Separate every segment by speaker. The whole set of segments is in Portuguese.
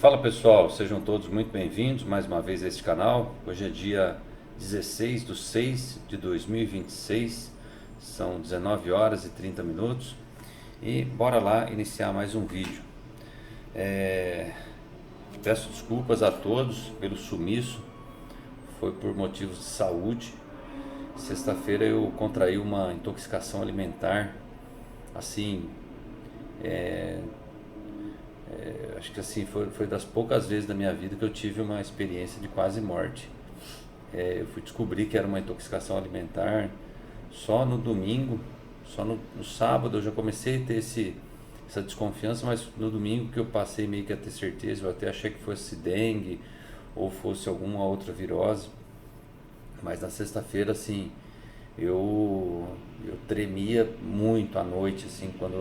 Speaker 1: Fala pessoal, sejam todos muito bem-vindos mais uma vez a este canal. Hoje é dia 16 de 6 de 2026, são 19 horas e 30 minutos e bora lá iniciar mais um vídeo. Peço desculpas a todos pelo sumiço, foi por motivos de saúde. Sexta-feira eu contraí uma intoxicação alimentar, assim, acho que assim foi das poucas vezes da minha vida que eu tive uma experiência de quase morte. Eu fui descobrir que era uma intoxicação alimentar só no domingo, só no sábado eu já comecei a ter essa desconfiança, mas no domingo que eu passei meio que a ter certeza, eu até achei que fosse dengue ou fosse alguma outra virose, mas na sexta-feira assim eu tremia muito à noite, assim, quando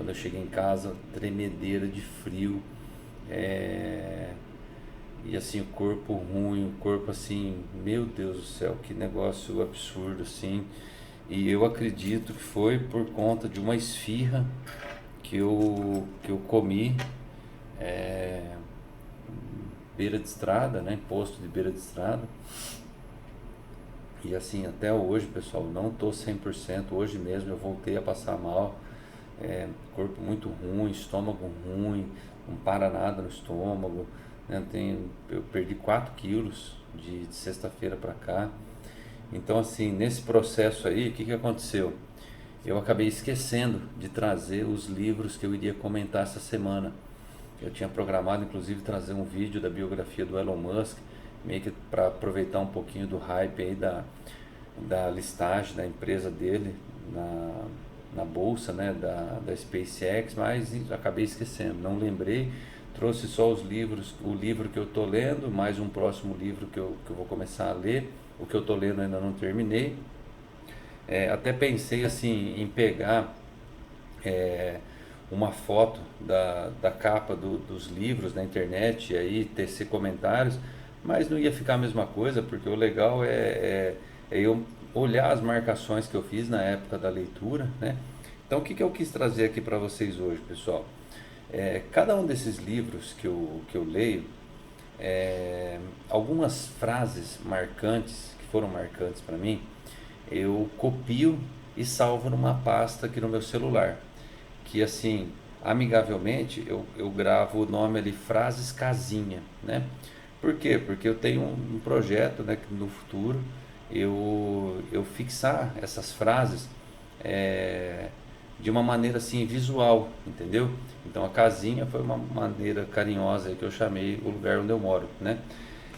Speaker 1: eu cheguei em casa, tremedeira de frio, é, e assim, o corpo ruim, o corpo assim, meu Deus do céu, que negócio absurdo, assim. E eu acredito que foi por conta de uma esfirra que eu comi, é, beira de estrada, né, posto de beira de estrada. E assim, até hoje, pessoal, não tô 100%. Hoje mesmo eu voltei a passar mal, corpo muito ruim, estômago ruim, não para nada no estômago, né? Eu perdi 4 quilos de sexta-feira para cá. Então, assim, nesse processo aí, o que que aconteceu? Eu acabei esquecendo de trazer os livros que eu iria comentar essa semana. Eu tinha programado, inclusive, trazer um vídeo da biografia do Elon Musk, meio que para aproveitar um pouquinho do hype aí da listagem da empresa dele na bolsa, né, da SpaceX, mas acabei esquecendo, não lembrei. Trouxe só os livros, o livro que eu estou lendo, mais um próximo livro que eu vou começar a ler. O que eu estou lendo ainda não terminei. Até pensei assim em pegar é, uma foto da capa dos livros na internet e aí tecer comentários, mas não ia ficar a mesma coisa, porque o legal é eu olhar as marcações que eu fiz na época da leitura, né? Então, o que que eu quis trazer aqui para vocês hoje, pessoal? Cada um desses livros que eu leio, algumas frases marcantes, que foram marcantes para mim, eu copio e salvo numa pasta aqui no meu celular, que assim, amigavelmente, eu gravo o nome ali, frases casinha, né? Por quê? Porque eu tenho um projeto, né, que no futuro eu fixar essas frases, é, de uma maneira assim visual, entendeu? Então a casinha foi uma maneira carinhosa aí que eu chamei o lugar onde eu moro, né?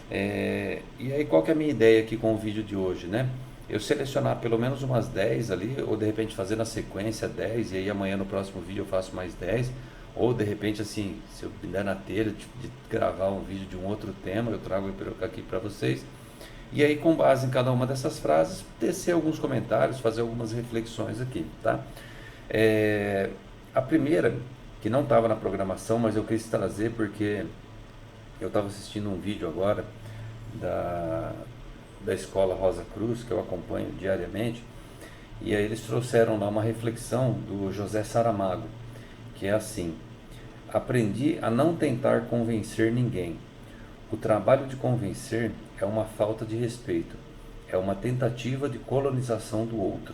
Speaker 1: E aí qual que é a minha ideia aqui com o vídeo de hoje, né? Eu selecionar pelo menos umas 10 ali, ou de repente fazer na sequência 10 e aí amanhã no próximo vídeo eu faço mais 10, ou de repente assim, se eu me der na telha de gravar um vídeo de um outro tema, eu trago aqui para vocês. E aí, com base em cada uma dessas frases, tecer alguns comentários, fazer algumas reflexões aqui, tá? É, a primeira, que não estava na programação, mas eu quis trazer porque eu estava assistindo um vídeo agora da, da escola Rosa Cruz, que eu acompanho diariamente, e aí eles trouxeram lá uma reflexão do José Saramago, que é assim: aprendi a não tentar convencer ninguém. O trabalho de convencer é uma falta de respeito, é uma tentativa de colonização do outro.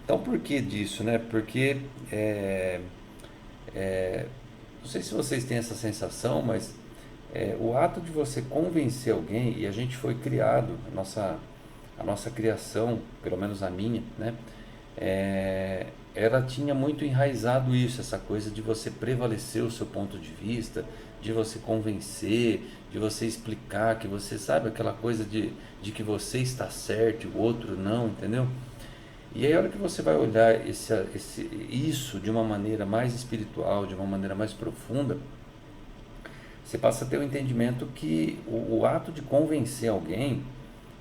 Speaker 1: Então, por que disso, né? Porque não sei se vocês têm essa sensação, mas o ato de você convencer alguém, e a gente foi criado, a nossa criação, pelo menos a minha, né? Ela tinha muito enraizado isso, essa coisa de você prevalecer o seu ponto de vista, de você convencer, de você explicar que você sabe aquela coisa de que você está certo e o outro não, entendeu? E aí, a hora que você vai olhar isso de uma maneira mais espiritual, de uma maneira mais profunda, você passa a ter o entendimento que o ato de convencer alguém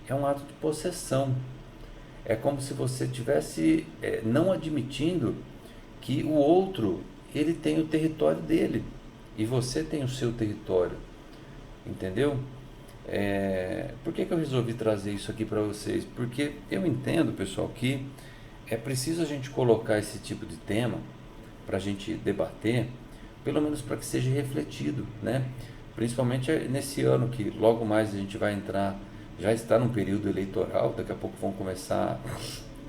Speaker 1: é um ato de possessão. É como se você tivesse não admitindo que o outro ele tem o território dele e você tem o seu território, entendeu? Por que que eu resolvi trazer isso aqui para vocês? Porque eu entendo, pessoal, que é preciso a gente colocar esse tipo de tema para a gente debater, pelo menos para que seja refletido, né? Principalmente nesse ano que logo mais a gente vai entrar, já está num período eleitoral, daqui a pouco vão começar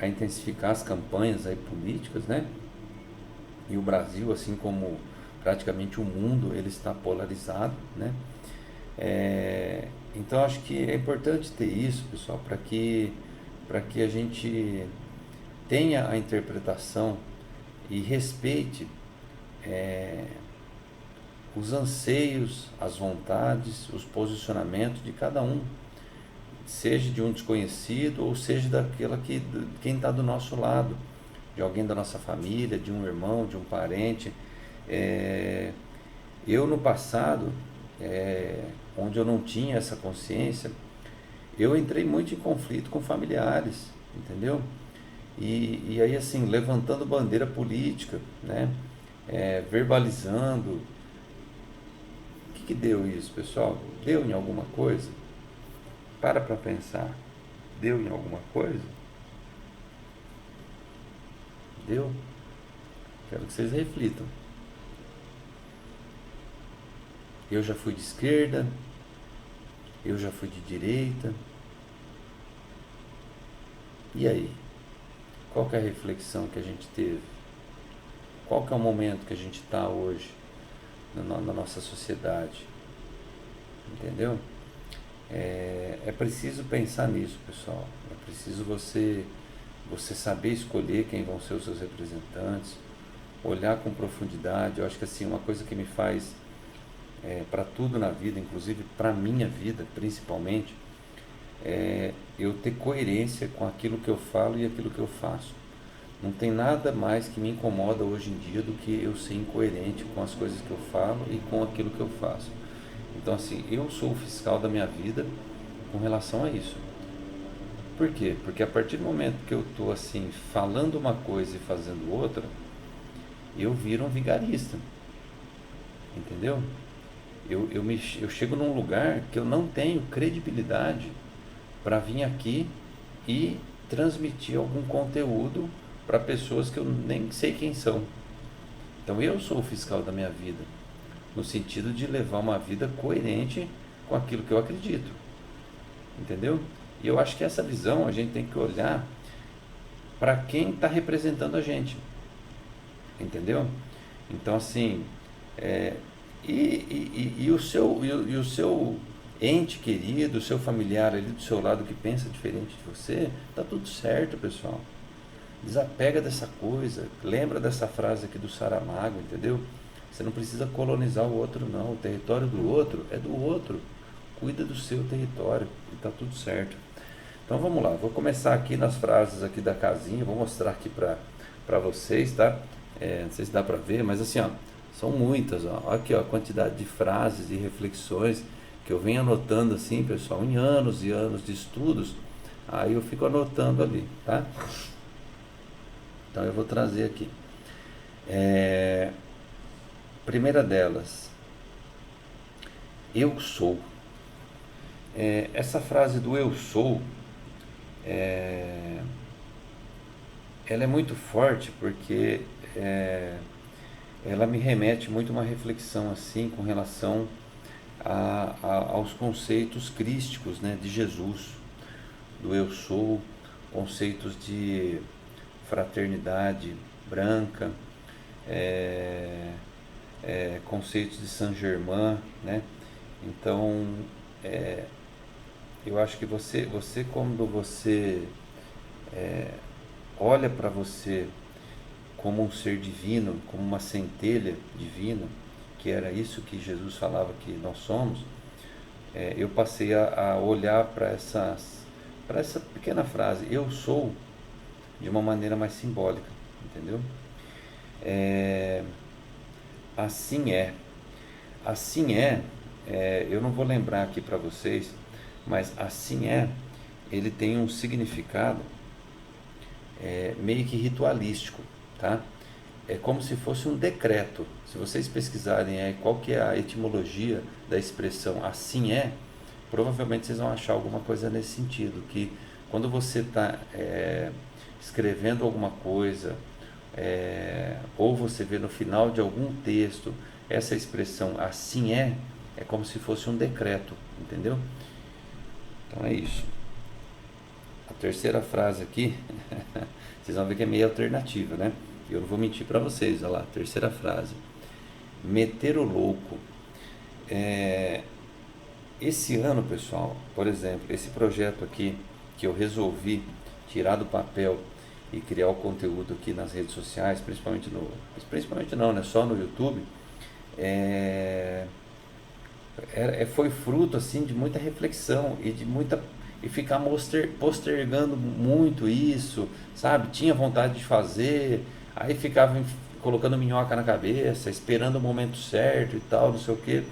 Speaker 1: a intensificar as campanhas aí políticas, né? E o Brasil, assim como praticamente o mundo, ele está polarizado, né? Então acho que é importante ter isso, pessoal, para que a gente tenha a interpretação e respeite os anseios, as vontades, os posicionamentos de cada um, seja de um desconhecido ou seja quem está do nosso lado, de alguém da nossa família, de um irmão, de um parente. É, eu no passado, onde eu não tinha essa consciência, eu entrei muito em conflito com familiares, entendeu? E aí assim, levantando bandeira política, né? Verbalizando. O que deu isso, pessoal? Deu em alguma coisa? Para pensar. Deu em alguma coisa? Deu? Quero que vocês reflitam. Eu já fui de esquerda, eu já fui de direita. E aí? Qual que é a reflexão que a gente teve? Qual que é o momento que a gente está hoje na nossa sociedade? Entendeu? É preciso pensar nisso, pessoal. É preciso você saber escolher quem vão ser os seus representantes, olhar com profundidade. Eu acho que assim, uma coisa que me faz para tudo na vida, inclusive para a minha vida principalmente, é eu ter coerência com aquilo que eu falo e aquilo que eu faço. Não tem nada mais que me incomoda hoje em dia do que eu ser incoerente com as coisas que eu falo e com aquilo que eu faço. Então assim, eu sou o fiscal da minha vida com relação a isso. Por quê? Porque a partir do momento que eu estou assim, falando uma coisa e fazendo outra, eu viro um vigarista. Entendeu? Eu chego num lugar que eu não tenho credibilidade para vir aqui e transmitir algum conteúdo para pessoas que eu nem sei quem são. Então eu sou o fiscal da minha vida, no sentido de levar uma vida coerente com aquilo que eu acredito. Entendeu? E eu acho que essa visão a gente tem que olhar para quem está representando a gente. Entendeu? Então assim, o seu ente querido, o seu familiar ali do seu lado que pensa diferente de você, tá tudo certo, pessoal. Desapega dessa coisa, lembra dessa frase aqui do Saramago, entendeu? Você não precisa colonizar o outro, não. O território do outro é do outro. Cuida do seu território e tá tudo certo. Então vamos lá, vou começar aqui nas frases aqui da casinha, vou mostrar aqui para vocês, tá? Não sei se dá para ver, mas assim, ó, são muitas, ó. Aqui, ó, a quantidade de frases e reflexões que eu venho anotando assim, pessoal, em anos e anos de estudos, aí eu fico anotando ali, tá? Então eu vou trazer aqui. Primeira delas, eu sou. Essa frase do eu sou, ela é muito forte porque ela me remete muito a uma reflexão assim com relação aos conceitos crísticos, né, de Jesus, do eu sou, conceitos de fraternidade branca, conceitos de Saint-Germain, né? Então, eu acho que você quando você olha para você como um ser divino, como uma centelha divina, que era isso que Jesus falava que nós somos, eu passei a olhar para essa pequena frase, eu sou, de uma maneira mais simbólica, entendeu? Assim é. Assim eu não vou lembrar aqui para vocês, mas assim ele tem um significado meio que ritualístico, tá? É como se fosse um decreto. Se vocês pesquisarem qual que é a etimologia da expressão assim provavelmente vocês vão achar alguma coisa nesse sentido, que quando você está escrevendo alguma coisa, ou você vê no final de algum texto essa expressão assim é como se fosse um decreto, entendeu? Então é isso. A terceira frase aqui, vocês vão ver que é meio alternativa, né? Eu não vou mentir para vocês, olha lá, terceira frase. Meter o louco. Esse ano, pessoal, por exemplo, esse projeto aqui que eu resolvi tirar do papel e criar o conteúdo aqui nas redes sociais, principalmente não, né? Só no YouTube, é, foi fruto assim de muita reflexão e de muita e ficar postergando muito isso, sabe? Tinha vontade de fazer, aí ficava colocando minhoca na cabeça, esperando o momento certo e tal, não sei o que.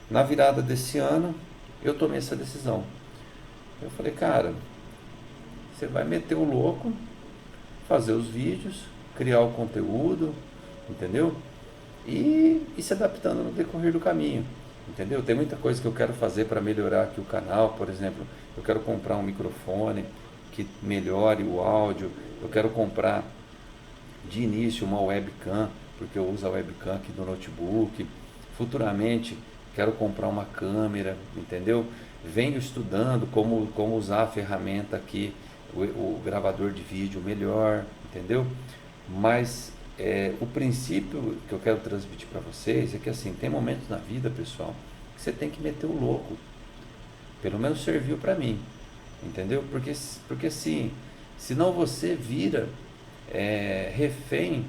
Speaker 1: Na virada desse ano, eu tomei essa decisão. Eu falei, cara, você vai meter o louco, fazer os vídeos, criar o conteúdo, entendeu? E se adaptando no decorrer do caminho, entendeu? Tem muita coisa que eu quero fazer para melhorar aqui o canal, por exemplo, eu quero comprar um microfone que melhore o áudio, eu quero comprar de início uma webcam, porque eu uso a webcam aqui do notebook, futuramente quero comprar uma câmera, entendeu? Venho estudando como usar a ferramenta aqui, o gravador de vídeo melhor, entendeu? Mas o princípio que eu quero transmitir para vocês é que assim, tem momentos na vida, pessoal, que você tem que meter o louco. Pelo menos serviu para mim, entendeu? Porque assim, senão você vira refém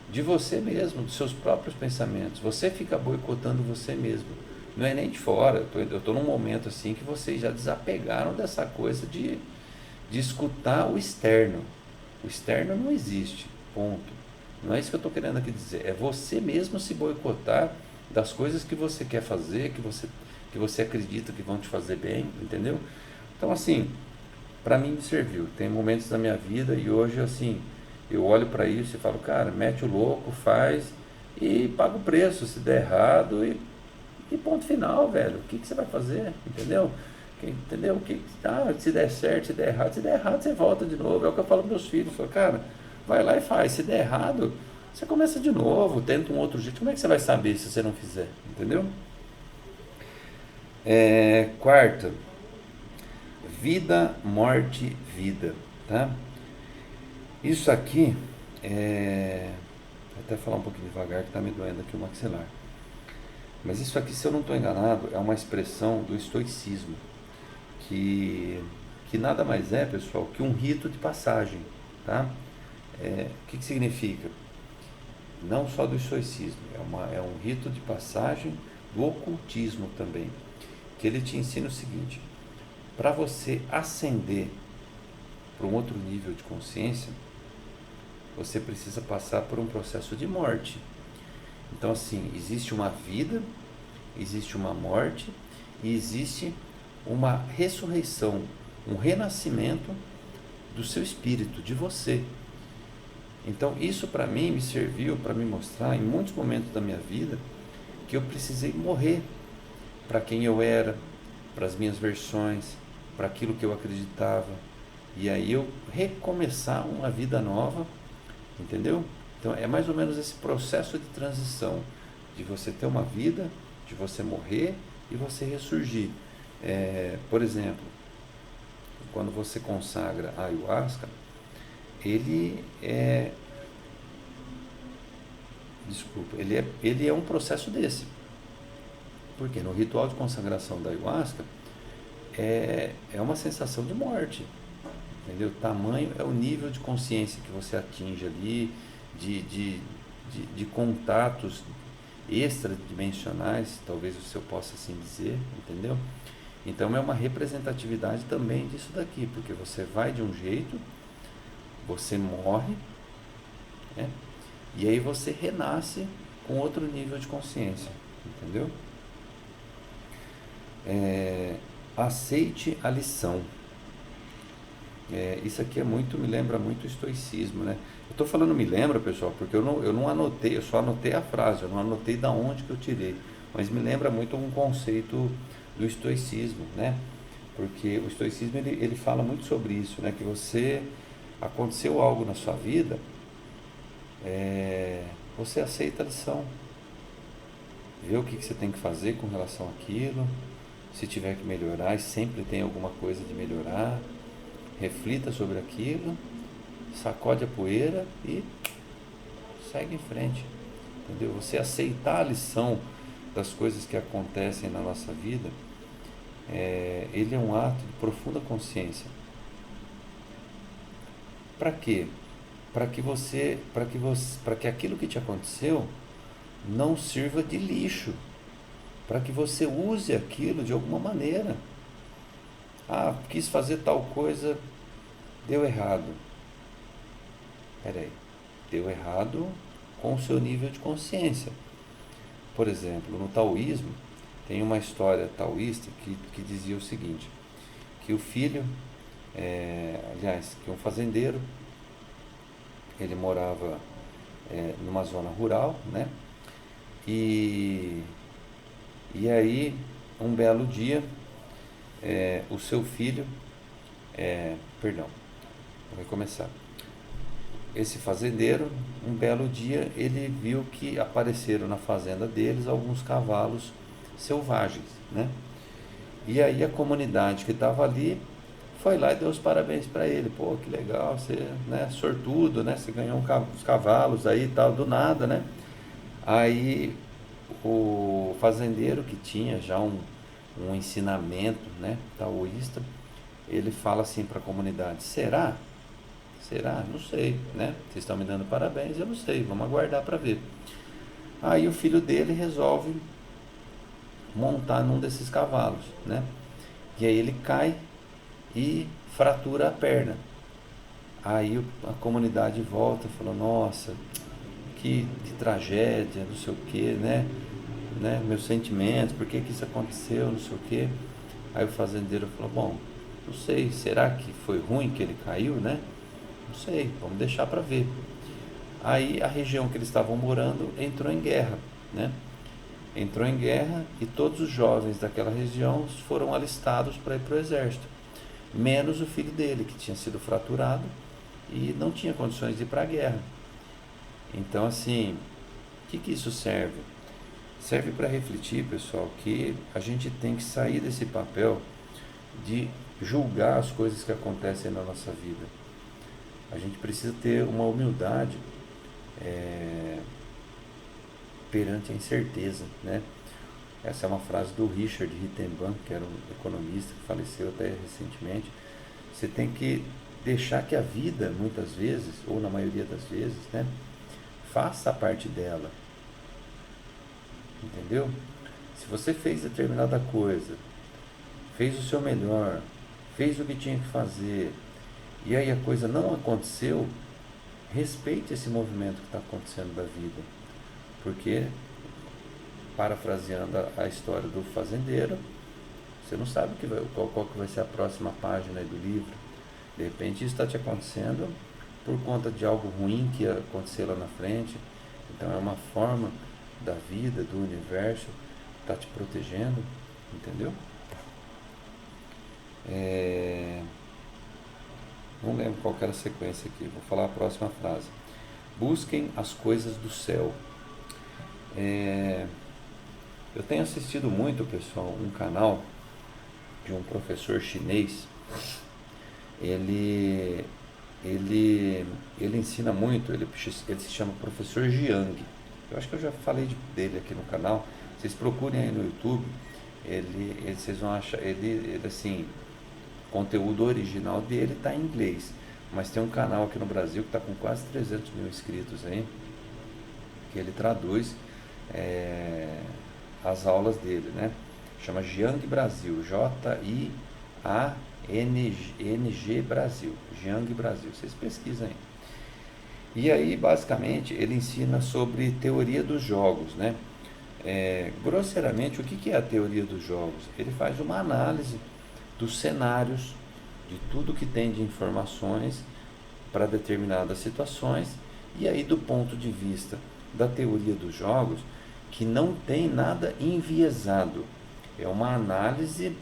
Speaker 1: de você mesmo, dos seus próprios pensamentos. Você fica boicotando você mesmo. Não é nem de fora. Eu tô num momento assim que vocês já desapegaram dessa coisa de escutar o externo. O externo não existe, ponto. Não é isso que eu estou querendo aqui dizer. É você mesmo se boicotar das coisas que você quer fazer, que você acredita que vão te fazer bem, entendeu? Então, assim, para mim me serviu. Tem momentos da minha vida e hoje, assim, eu olho para isso e falo, cara, mete o louco, faz e paga o preço se der errado e ponto final, velho. O que você vai fazer, entendeu? Entendeu? Se der certo, se der errado, você volta de novo. É o que eu falo para meus filhos. Eu falo, cara, vai lá e faz. Se der errado, você começa de novo, tenta um outro jeito. Como é que você vai saber se você não fizer? Entendeu? Quarta, vida, morte, vida. Tá? Isso aqui, vou até falar um pouquinho devagar que está me doendo aqui o maxilar. Mas isso aqui, se eu não estou enganado, é uma expressão do estoicismo, que nada mais é, pessoal, que um rito de passagem. Tá? O que significa? Não só do estoicismo, é um rito de passagem do ocultismo também, que ele te ensina o seguinte: para você ascender para um outro nível de consciência, você precisa passar por um processo de morte. Então, assim, existe uma vida, existe uma morte e existe uma ressurreição, um renascimento do seu espírito, de você. Então, isso para mim me serviu para me mostrar em muitos momentos da minha vida que eu precisei morrer para quem eu era, para as minhas versões, para aquilo que eu acreditava. E aí eu recomeçar uma vida nova, entendeu? Então é mais ou menos esse processo de transição, de você ter uma vida, de você morrer e você ressurgir. Por exemplo, quando você consagra a ayahuasca, ele é um processo desse. Porque no ritual de consagração da ayahuasca é uma sensação de morte, entendeu? Tamanho é o nível de consciência que você atinge ali, de contatos extradimensionais, talvez o eu possa assim dizer, entendeu? Então é uma representatividade também disso daqui, porque você vai de um jeito, você morre, né? E aí você renasce com outro nível de consciência, entendeu? Aceite a lição. Isso aqui me lembra muito o estoicismo, né? Eu estou falando me lembra, pessoal, porque eu não anotei, eu só anotei a frase, eu não anotei da onde que eu tirei, mas me lembra muito um conceito do estoicismo, né? Porque o estoicismo ele fala muito sobre isso, né? Que aconteceu algo na sua vida, você aceita a lição, vê o que você tem que fazer com relação àquilo, se tiver que melhorar, e sempre tem alguma coisa de melhorar, reflita sobre aquilo, sacode a poeira e segue em frente, entendeu? Você aceitar a lição das coisas que acontecem na nossa vida, ele é um ato de profunda consciência. Para quê? Para que aquilo que te aconteceu não sirva de lixo, para que você use aquilo de alguma maneira. Ah, quis fazer tal coisa, deu errado. Peraí, deu errado com o seu nível de consciência. Por exemplo, no taoísmo, tem uma história taoísta que dizia o seguinte, que o filho, que um fazendeiro, ele morava numa zona rural, né? E aí, um belo dia, o seu filho, perdão, vou recomeçar. Esse fazendeiro, um belo dia, ele viu que apareceram na fazenda deles alguns cavalos selvagens, né? E aí a comunidade que estava ali foi lá e deu os parabéns para ele. Pô, que legal, você, né, sortudo, né? Você ganhou uns cavalos aí e tal, do nada, né? Aí o fazendeiro, que tinha já um ensinamento, né, taoísta, ele fala assim para a comunidade: será? Será? Não sei, né? Vocês estão me dando parabéns, eu não sei, vamos aguardar para ver. Aí o filho dele resolve montar num desses cavalos, né? E aí ele cai e fratura a perna. Aí a comunidade volta e falou: nossa, que tragédia, não sei o que, né? Meus sentimentos, por que isso aconteceu, não sei o que. Aí o fazendeiro falou: bom, não sei, será que foi ruim que ele caiu, né? Não sei, vamos deixar para ver. Aí a região que eles estavam morando entrou em guerra, né? Entrou em guerra e todos os jovens daquela região foram alistados para ir para o exército, menos o filho dele, que tinha sido fraturado e não tinha condições de ir para a guerra. Então, assim, o que isso serve? Serve para refletir, pessoal, que a gente tem que sair desse papel de julgar as coisas que acontecem na nossa vida. A gente precisa ter uma humildade perante a incerteza, né? Essa é uma frase do Richard Rittenban, que era um economista que faleceu até recentemente. Você tem que deixar que a vida, muitas vezes, ou na maioria das vezes, né, faça a parte dela, entendeu? Se você fez determinada coisa, fez o seu melhor, fez o que tinha que fazer, e aí a coisa não aconteceu, respeite esse movimento que está acontecendo da vida, porque, parafraseando a história do fazendeiro, você não sabe qual que vai ser a próxima página aí do livro. De repente isso está te acontecendo por conta de algo ruim que ia acontecer lá na frente. Então é uma forma da vida, do universo, está te protegendo, entendeu? Não lembro qual que era a sequência aqui, vou falar a próxima frase. Busquem as coisas do céu. Eu tenho assistido muito, pessoal, um canal de um professor chinês. Ele ensina muito, ele se chama Professor Jiang. Eu acho que eu já falei dele aqui no canal. Vocês procurem aí no YouTube, vocês vão achar, ele assim, o conteúdo original dele está em inglês, mas tem um canal aqui no Brasil que está com quase 300 mil inscritos aí, que ele traduz as aulas dele, né? Chama Jiang Brasil, J-I-A-N-G Brasil, Jiang Brasil, vocês pesquisam aí. E aí, basicamente, ele ensina sobre teoria dos jogos, né? Grosseiramente, o que é a teoria dos jogos? Ele faz uma análise dos cenários, de tudo que tem de informações para determinadas situações, e aí do ponto de vista da teoria dos jogos, que não tem nada enviesado, é uma análise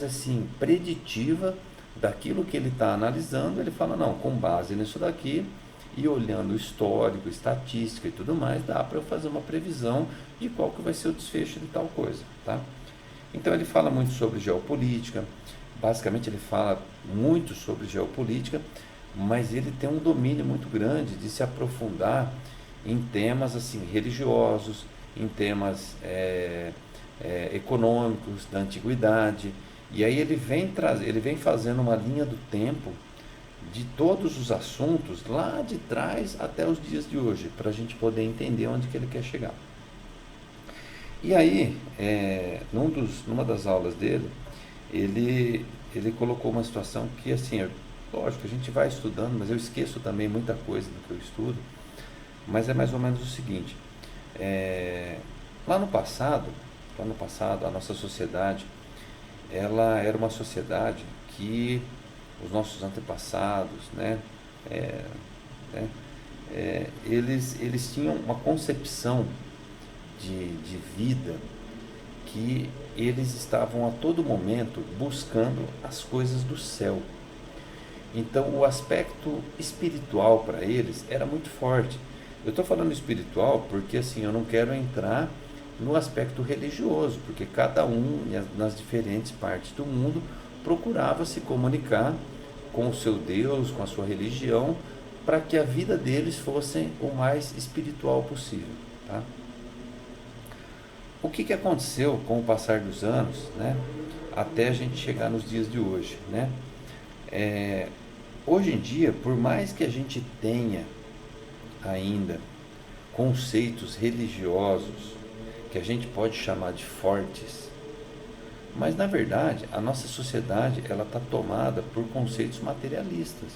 Speaker 1: assim, preditiva daquilo que ele está analisando. Ele fala: não, com base nisso daqui, e olhando o histórico, estatística e tudo mais, dá para eu fazer uma previsão de qual que vai ser o desfecho de tal coisa, tá? Então ele fala muito sobre geopolítica, basicamente ele fala muito sobre geopolítica, mas ele tem um domínio muito grande de se aprofundar em temas assim religiosos, em temas econômicos da antiguidade, e aí ele vem fazendo uma linha do tempo de todos os assuntos lá de trás até os dias de hoje, para a gente poder entender onde que ele quer chegar. E aí, numa das aulas dele, ele colocou uma situação que, assim, lógico, a gente vai estudando, mas eu esqueço também muita coisa do que eu estudo, mas é mais ou menos o seguinte, é, lá no passado, a nossa sociedade, ela era uma sociedade que os nossos antepassados, né, é, né, eles tinham uma concepção de vida que eles estavam a todo momento buscando as coisas do céu. Então o aspecto espiritual para eles era muito forte. Eu estou falando espiritual porque assim eu não quero entrar no aspecto religioso, porque cada um nas diferentes partes do mundo procurava se comunicar com o seu Deus, com a sua religião, para que a vida deles fosse o mais espiritual possível, tá? O que, que aconteceu com o passar dos anos, né, até a gente chegar nos dias de hoje, né? É, Hoje em dia, por mais que a gente tenha ainda conceitos religiosos que a gente pode chamar de fortes, mas na verdade a nossa sociedade ela está tomada por conceitos materialistas.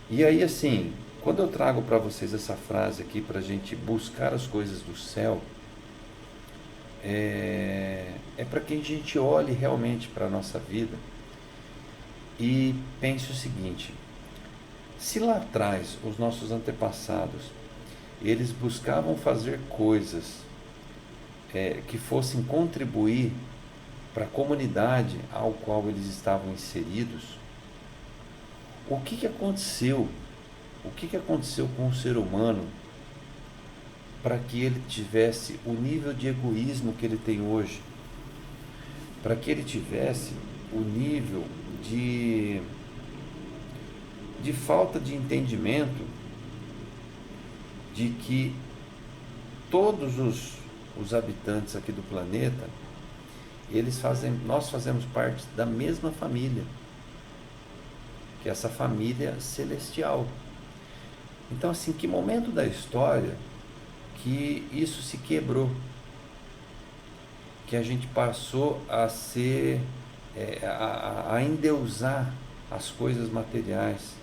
Speaker 1: E aí assim, quando eu trago para vocês essa frase aqui para a gente buscar as coisas do céu, é para que a gente olhe realmente para a nossa vida e pense o seguinte: se lá atrás os nossos antepassados eles buscavam fazer coisas que fossem contribuir para a comunidade ao qual eles estavam inseridos, o que, que aconteceu? O que, que aconteceu com o ser humano para que ele tivesse o nível de egoísmo que ele tem hoje? Para que ele tivesse o nível de falta de entendimento de que todos os habitantes aqui do planeta, nós fazemos parte da mesma família, que é essa família celestial. Então, assim, que momento da história que isso se quebrou? Que a gente passou a ser, a endeusar as coisas materiais,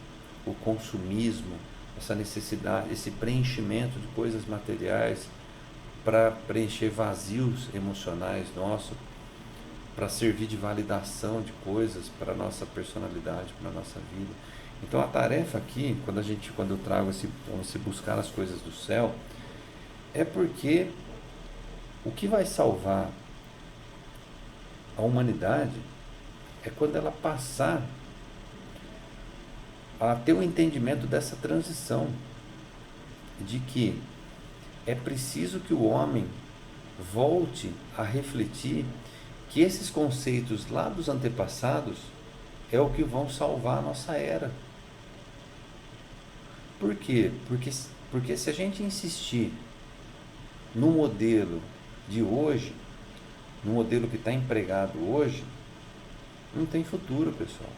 Speaker 1: o consumismo, essa necessidade, esse preenchimento de coisas materiais para preencher vazios emocionais nossos, para servir de validação de coisas para a nossa personalidade, para a nossa vida. Então a tarefa aqui, quando eu trago esse buscar as coisas do céu, é porque o que vai salvar a humanidade é quando ela passar a ter o entendimento dessa transição, de que é preciso que o homem volte a refletir que esses conceitos lá dos antepassados é o que vão salvar a nossa era. Por quê? Porque se a gente insistir no modelo de hoje, no modelo que está empregado hoje, não tem futuro, pessoal.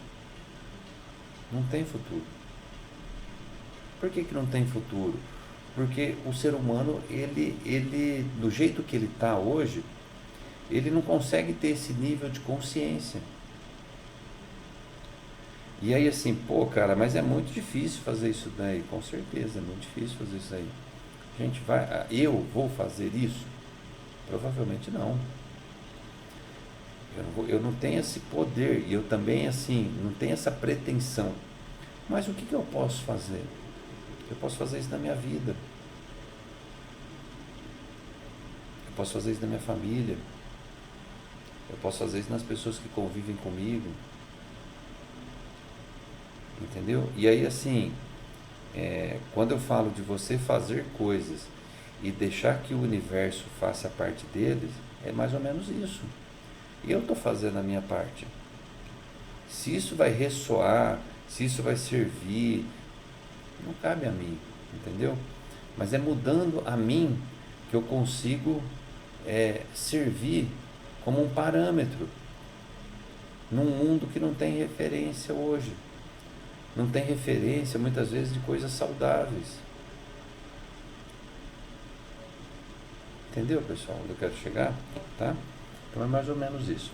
Speaker 1: Não tem futuro. Por que não tem futuro? Porque o ser humano, ele do jeito que ele está hoje, ele não consegue ter esse nível de consciência. E aí assim, pô, cara, mas é muito difícil fazer isso daí. Com certeza, é muito difícil fazer isso aí. Eu vou fazer isso? Provavelmente não. Eu não tenho esse poder, e eu também assim, não tenho essa pretensão. Mas o que eu posso fazer? Eu posso fazer isso na minha vida. Eu posso fazer isso na minha família. Eu posso fazer isso nas pessoas que convivem comigo. entendeu? E aí assim, quando eu falo de você fazer coisas e deixar que o universo faça parte deles, é mais ou menos isso. E eu estou fazendo a minha parte. Se isso vai ressoar, se isso vai servir, não cabe a mim, entendeu? Mas é mudando a mim que eu consigo servir como um parâmetro num mundo que não tem referência hoje. Não tem referência muitas vezes de coisas saudáveis. Entendeu, pessoal? Onde eu quero chegar? Tá? Então é mais ou menos isso.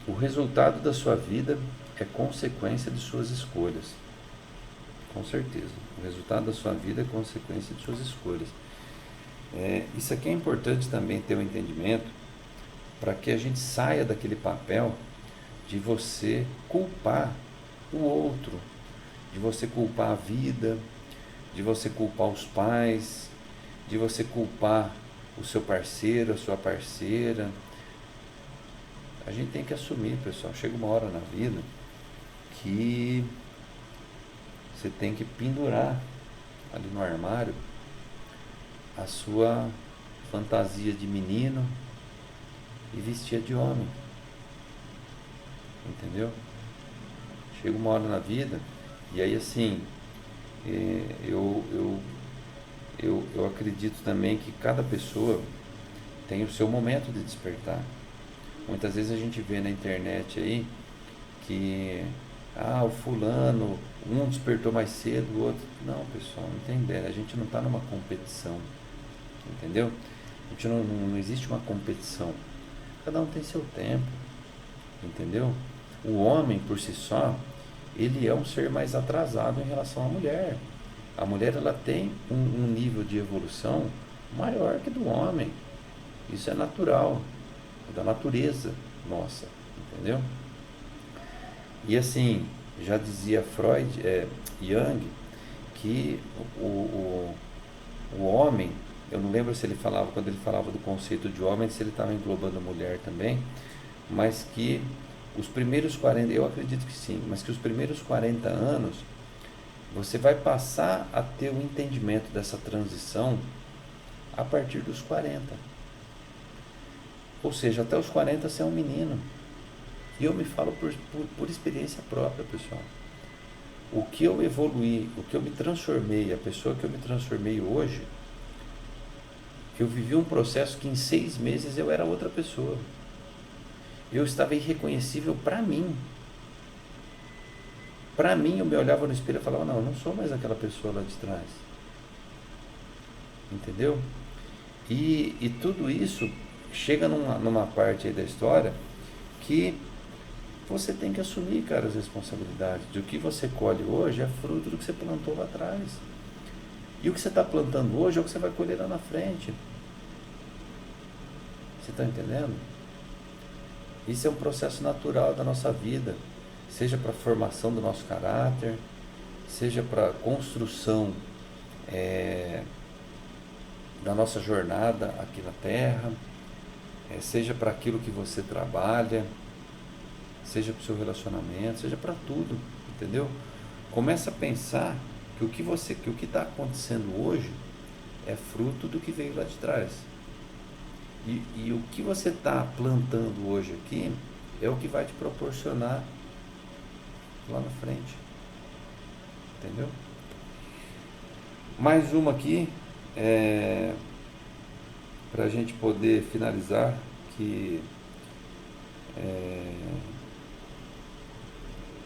Speaker 1: O resultado da sua vida é consequência de suas escolhas. Com certeza. O resultado da sua vida é consequência de suas escolhas. Isso aqui é importante também ter um entendimento para que a gente saia daquele papel de você culpar o outro, de você culpar a vida, de você culpar os pais, de você culpar o seu parceiro, a sua parceira. A gente tem que assumir, pessoal. Chega uma hora na vida que você tem que pendurar ali no armário a sua fantasia de menino e vestir de homem. Entendeu? Chega uma hora na vida e aí assim, eu acredito também que cada pessoa tem o seu momento de despertar. Muitas vezes a gente vê na internet aí que o fulano, um despertou mais cedo, o outro. Não, pessoal, não tem ideia. A gente não está numa competição. Entendeu? A gente não existe uma competição. Cada um tem seu tempo. Entendeu? O homem, por si só, ele é um ser mais atrasado em relação à mulher. A mulher ela tem um nível de evolução maior que do homem. Isso é natural, é da natureza nossa, entendeu? E assim, já dizia Freud, Jung, que o homem, eu não lembro se ele falava, quando ele falava do conceito de homem, se ele estava englobando a mulher também, mas que os primeiros 40, eu acredito que sim, mas que os primeiros 40 anos você vai passar a ter o entendimento dessa transição a partir dos 40. Ou seja, até os 40 você é um menino. E eu me falo por experiência própria, pessoal. O que eu evoluí, o que eu me transformei, a pessoa que eu me transformei hoje, eu vivi um processo que em 6 meses eu era outra pessoa. Eu estava irreconhecível para mim. Para mim, eu me olhava no espelho e falava, não, eu não sou mais aquela pessoa lá de trás. Entendeu? E tudo isso chega numa parte aí da história que você tem que assumir, cara, as responsabilidades. O que você colhe hoje é fruto do que você plantou lá atrás. E o que você está plantando hoje é o que você vai colher lá na frente. Você está entendendo? Isso é um processo natural da nossa vida, seja para a formação do nosso caráter, seja para a construção da nossa jornada aqui na Terra, seja para aquilo que você trabalha, seja para o seu relacionamento, seja para tudo, entendeu? Começa a pensar que o que está acontecendo hoje é fruto do que veio lá de trás. E o que você está plantando hoje aqui é o que vai te proporcionar lá na frente. Entendeu? Mais uma aqui, para a gente poder finalizar, que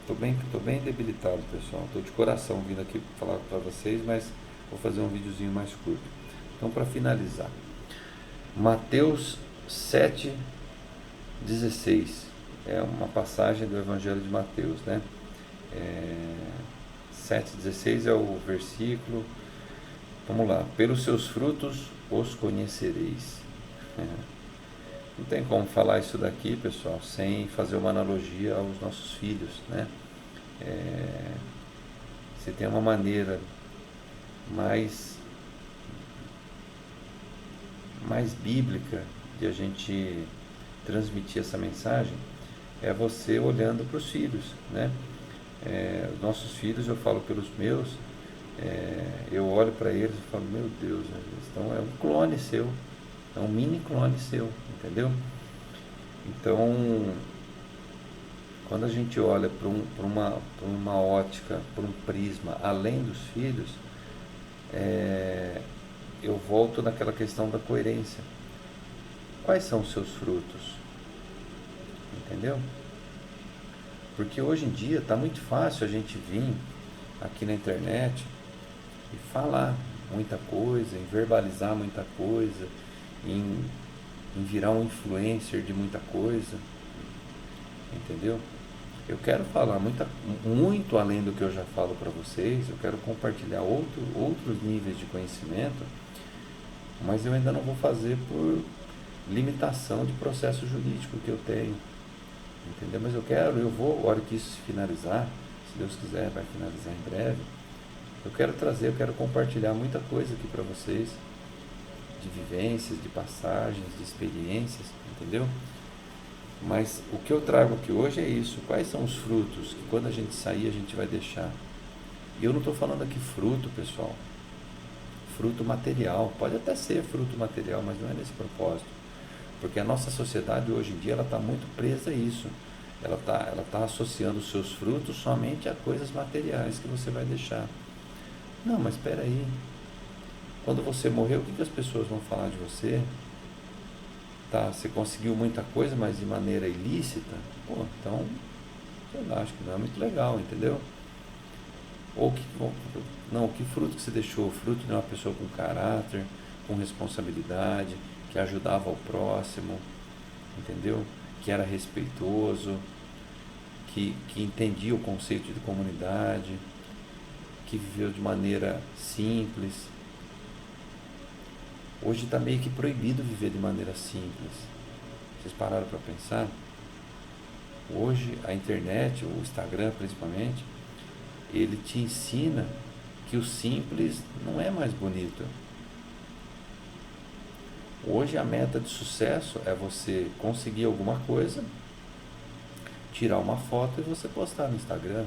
Speaker 1: tô bem debilitado, pessoal. Estou de coração vindo aqui falar para vocês, mas vou fazer um videozinho mais curto. Então, para finalizar, Mateus 7,16 é uma passagem do Evangelho de Mateus, né? 7,16 é o versículo. Vamos lá. Pelos seus frutos os conhecereis. Não tem como falar isso daqui, pessoal, sem fazer uma analogia aos nossos filhos, né? Se tem uma maneira mais bíblica de a gente transmitir essa mensagem, é você olhando para os filhos, né? Os nossos filhos, eu falo pelos meus, eu olho para eles e falo, meu Deus, né? É um clone seu, é um mini clone seu, entendeu? Então, quando a gente olha para uma ótica, para um prisma além dos filhos, eu volto naquela questão da coerência. Quais são os seus frutos? Entendeu? Porque hoje em dia está muito fácil a gente vir aqui na internet e falar muita coisa, em verbalizar muita coisa, em, em virar um influencer de muita coisa, entendeu? Eu quero falar muito além do que eu já falo para vocês, eu quero compartilhar outros níveis de conhecimento, mas eu ainda não vou fazer por limitação de processo jurídico que eu tenho, entendeu? Mas eu vou, a hora que isso se finalizar, se Deus quiser, vai finalizar em breve, eu quero compartilhar muita coisa aqui para vocês, de vivências, de passagens, de experiências, entendeu? Mas o que eu trago aqui hoje é isso. Quais são os frutos que quando a gente sair a gente vai deixar? E eu não estou falando aqui fruto, pessoal. Fruto material. Pode até ser fruto material, mas não é nesse propósito. Porque a nossa sociedade hoje em dia ela está muito presa a isso. Ela tá associando os seus frutos somente a coisas materiais que você vai deixar. Não, mas espera aí. Quando você morrer, o que as pessoas vão falar de você? Tá, você conseguiu muita coisa, mas de maneira ilícita? Pô, então, sei lá, acho que não é muito legal, entendeu? Não, que fruto que você deixou? Fruto de uma pessoa com caráter, com responsabilidade, que ajudava o próximo, entendeu? Que era respeitoso, que entendia o conceito de comunidade, que viveu de maneira simples. Hoje está meio que proibido viver de maneira simples. Vocês pararam para pensar? Hoje a internet, o Instagram principalmente, ele te ensina que o simples não é mais bonito. Hoje a meta de sucesso é você conseguir alguma coisa, tirar uma foto e você postar no Instagram.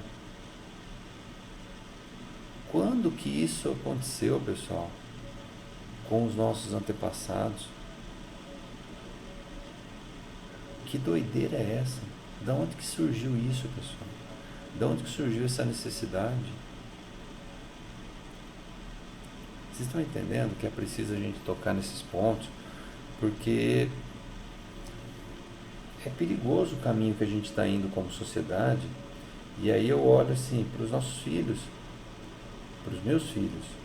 Speaker 1: Quando que isso aconteceu, pessoal? Com os nossos antepassados? Que doideira é essa? Da onde que surgiu isso, pessoal? Da onde que surgiu essa necessidade? Vocês estão entendendo que é preciso a gente tocar nesses pontos? Porque é perigoso o caminho que a gente está indo como sociedade. E aí eu olho assim para os nossos filhos, para os meus filhos.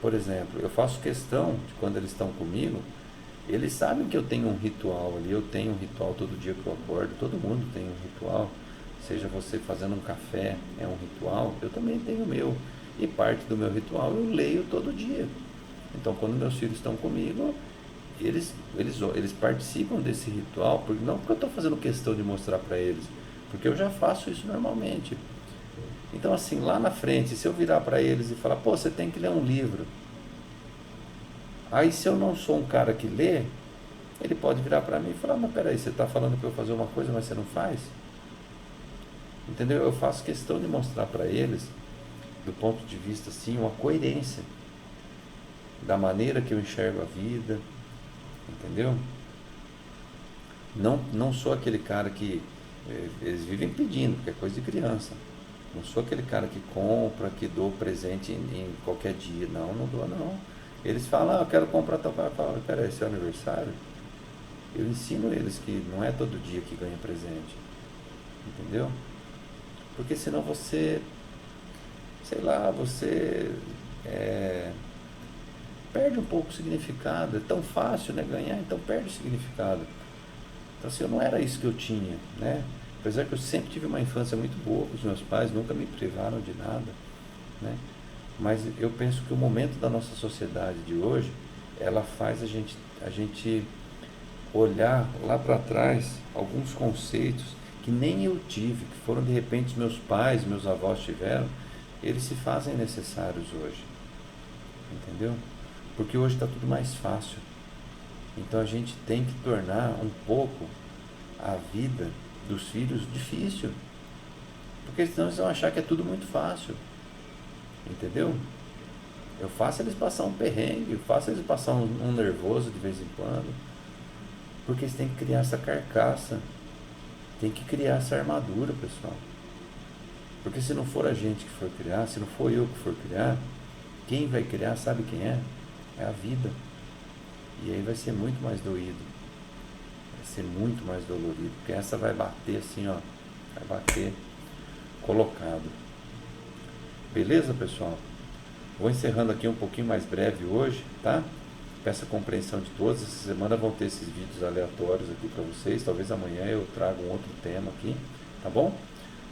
Speaker 1: Por exemplo, eu faço questão de quando eles estão comigo, eles sabem que eu tenho um ritual ali, eu tenho um ritual todo dia que eu acordo, todo mundo tem um ritual, seja você fazendo um café, é um ritual, eu também tenho o meu, e parte do meu ritual eu leio todo dia. Então quando meus filhos estão comigo, eles participam desse ritual, não porque eu estou fazendo questão de mostrar para eles, porque eu já faço isso normalmente. Então assim, lá na frente, se eu virar para eles e falar, pô, você tem que ler um livro. Aí se eu não sou um cara que lê, ele pode virar para mim e falar, mas peraí, você está falando para eu fazer uma coisa, mas você não faz? Entendeu? Eu faço questão de mostrar para eles, do ponto de vista assim, uma coerência da maneira que eu enxergo a vida, entendeu? Não sou aquele cara que eles vivem pedindo, porque é coisa de criança. Não sou aquele cara que compra, que dou presente em qualquer dia. Não dou não. Eles falam, eu quero comprar tal coisa. Eu falo, peraí, esse é o aniversário? Eu ensino eles que não é todo dia que ganha presente. Entendeu? Porque senão você, sei lá, você perde um pouco o significado. É tão fácil, né, ganhar, então perde o significado. Então assim, não era isso que eu tinha, né? Apesar que eu sempre tive uma infância muito boa com os meus pais, nunca me privaram de nada, né? Mas eu penso que o momento da nossa sociedade de hoje, ela faz a gente olhar lá para trás alguns conceitos que nem eu tive, que foram de repente meus pais, meus avós tiveram, eles se fazem necessários hoje, entendeu? Porque hoje está tudo mais fácil. Então a gente tem que tornar um pouco a vida dos filhos difícil. Porque senão eles vão achar que é tudo muito fácil. Entendeu? Eu faço eles passar um perrengue, eu faço eles passar um nervoso de vez em quando. Porque eles têm que criar essa carcaça. Tem que criar essa armadura, pessoal. Porque se não for a gente que for criar, se não for eu que for criar, quem vai criar, sabe quem é? É a vida. E aí vai ser muito mais doído. Vai ser muito mais dolorido. Porque essa vai bater assim, ó. Vai bater colocado. Beleza, pessoal? Vou encerrando aqui um pouquinho mais breve hoje, tá? Peço a compreensão de todos. Essa semana vão ter esses vídeos aleatórios aqui para vocês. Talvez amanhã eu traga um outro tema aqui, tá bom?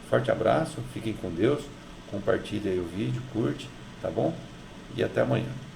Speaker 1: Forte abraço, fiquem com Deus. Compartilhe aí o vídeo, curte, tá bom? E até amanhã.